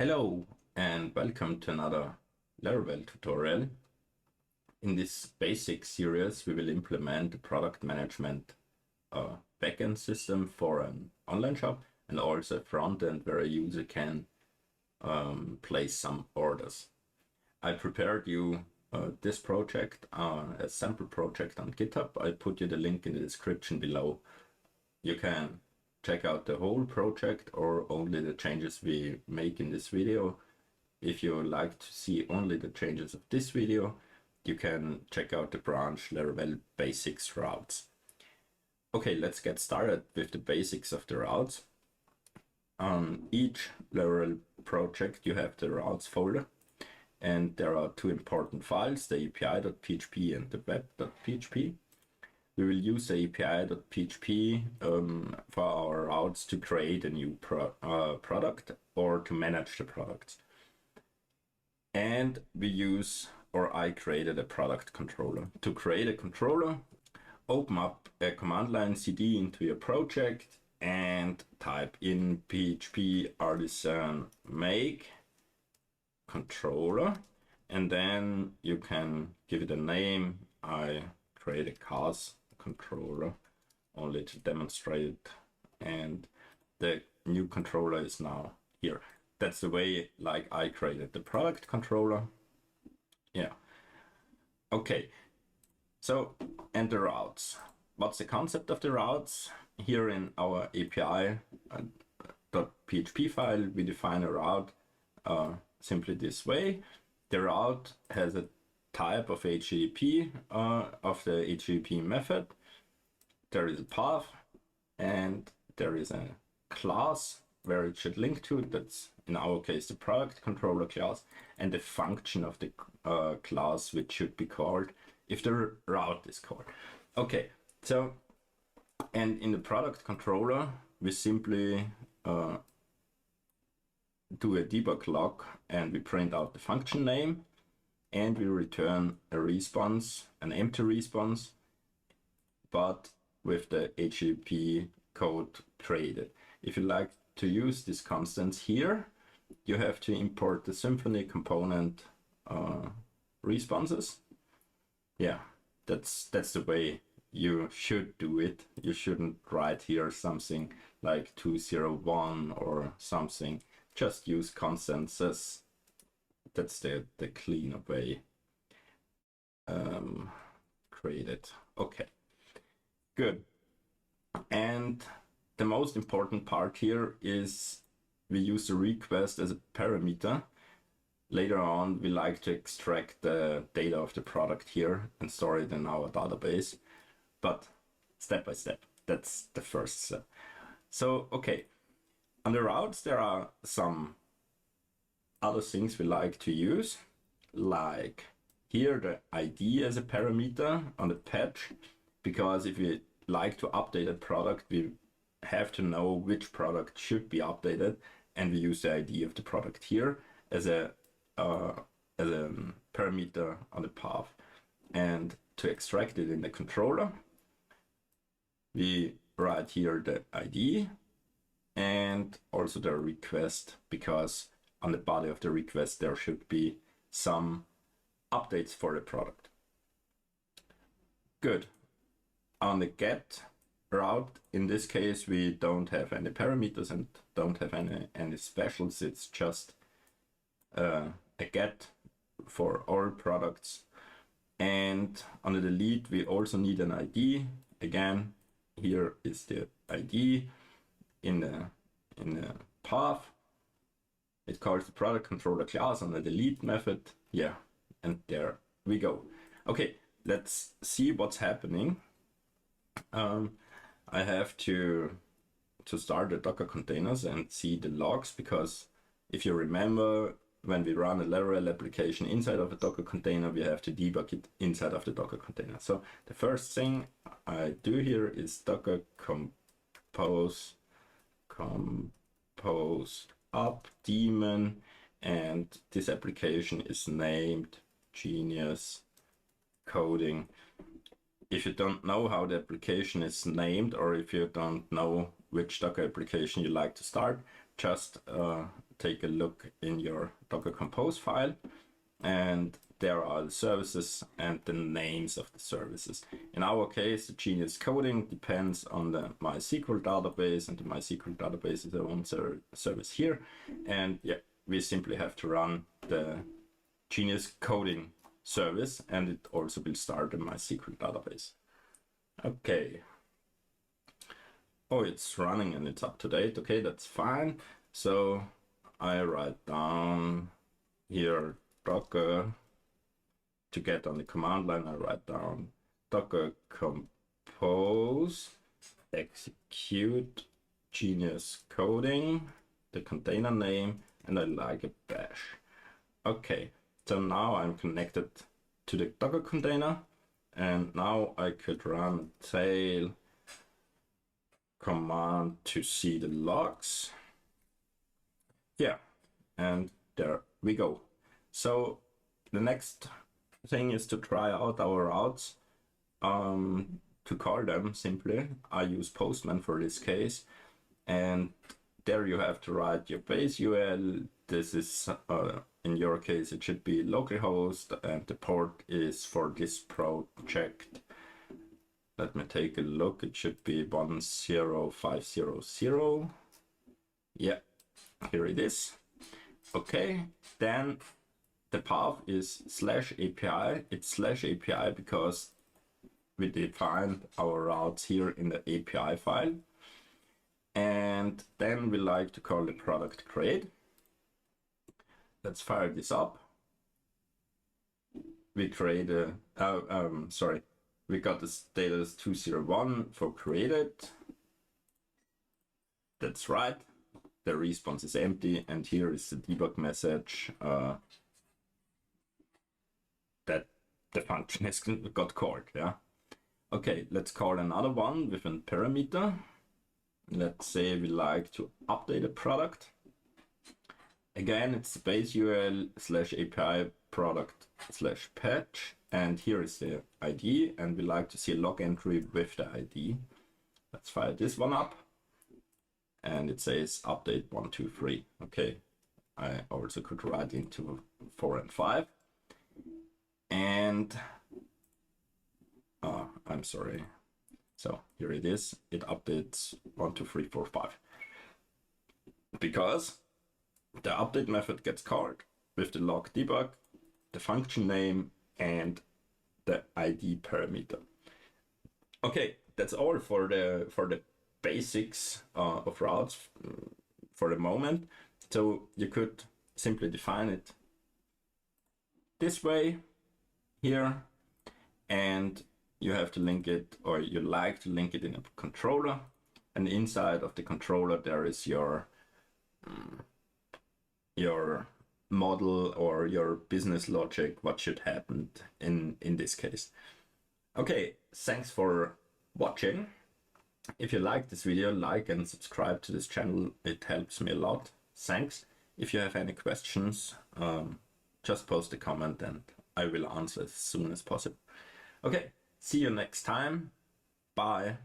Hello and welcome to another Laravel tutorial. In this basic series, we will implement a product management backend system for an online shop and also a front end where a user can place some orders. I prepared you this project, a sample project on GitHub. I put you the link in the description below. You can check out the whole project or only the changes we make in this video. If you like to see only the changes of this video, you can check out the branch Laravel Basics Routes. Okay, let's get started with the basics of the routes. On each Laravel project you have the routes folder, and there are two important files, the api.php and the web.php. We will use the api.php for our routes to create a new product or to manage the products. And we use, or I created a product controller. To create a controller, open up a command line cd into your project and type in php artisan make controller, and then you can give it a name. I create a class controller only to demonstrate it, and the new controller is now here. That's the way like I created the product controller. Yeah. Okay, so and the routes. What's the concept of the routes? Here in our api.php file we define a route simply this way. The route has a type of HTTP of the HTTP method. There is a path and there is a class where it should link to. That's in our case the product controller class, and the function of the class which should be called if the route is called. Okay, so and in the product controller we simply do a debug log and we print out the function name, and we return a response, an empty response, but with the HTTP code created. If you like to use these constants here, you have to import the Symfony component responses. Yeah, that's the way you should do it. You shouldn't write here something like 201 or something. Just use constants as that's the cleaner way created. Okay, good. And the most important part here is we use the request as a parameter. Later on we like to extract the data of the product here and store it in our database, but step by step, that's the first step. So okay, on the routes there are some other things we like to use, like here the ID as a parameter on the patch, because if we like to update a product we have to know which product should be updated, and we use the ID of the product here as a parameter on the path. And to extract it in the controller we write here the ID and also the request, because on the body of the request there should be some updates for the product. Good. On the get route, in this case we don't have any parameters and don't have any specials. It's just a get for all products. And on the delete we also need an ID. Again, here is the ID in the path. It calls the product controller class on the delete method. Yeah, and there we go. Okay, let's see what's happening. I have to start the Docker containers and see the logs, because if you remember, when we run a Laravel application inside of a Docker container, we have to debug it inside of the Docker container. So the first thing I do here is docker compose up daemon, and this application is named Genius Coding. If you don't know how the application is named, or if you don't know which Docker application you like to start, just take a look in your Docker Compose file, and there are the services and the names of the services. In our case, the Genius coding depends on the MySQL database, and the MySQL database is the one service here. And yeah, we simply have to run the Genius coding service, and it also will start the MySQL database. Okay. Oh, it's running and it's up to date. Okay, that's fine. So I write down here Docker. To get on the command line, I write down Docker compose execute Genius coding, the container name, and I like a bash. Okay, so now I'm connected to the Docker container, and now I could run a tail command to see the logs. Yeah, and there we go. So the next thing is to try out our routes. To call them simply, I use Postman for this case, and there you have to write your base URL. This is in your case it should be localhost, and the port is for this project. Let me take a look. It should be 10500. Yeah, here it is. Okay, then the path is /API. It's /API because we defined our routes here in the API file. And then we like to call the product create. Let's fire this up. We create a, we got the status 201 for created. That's right. The response is empty, and here is the debug message that the function has got called. Yeah. Okay, let's call another one with a parameter. Let's say we like to update a product. Again, it's the base URL /API product /patch, and here is the ID, and we like to see a log entry with the ID. Let's fire this one up, and it says update 123. Okay, I also could write into 4 and 5, and I'm sorry. So here it is. It updates 1, 2, 3, 4, 5 because the update method gets called with the log debug, the function name, and the ID parameter. Okay, that's all for the basics of routes for the moment. So you could simply define it this way here, and you have to link it, or you like to link it in a controller, and inside of the controller there is your model or your business logic, what should happen in this case. Okay, thanks for watching. If you like this video, like and subscribe to this channel. It helps me a lot. Thanks. If you have any questions, just post a comment and I will answer as soon as possible. Okay, see you next time. Bye.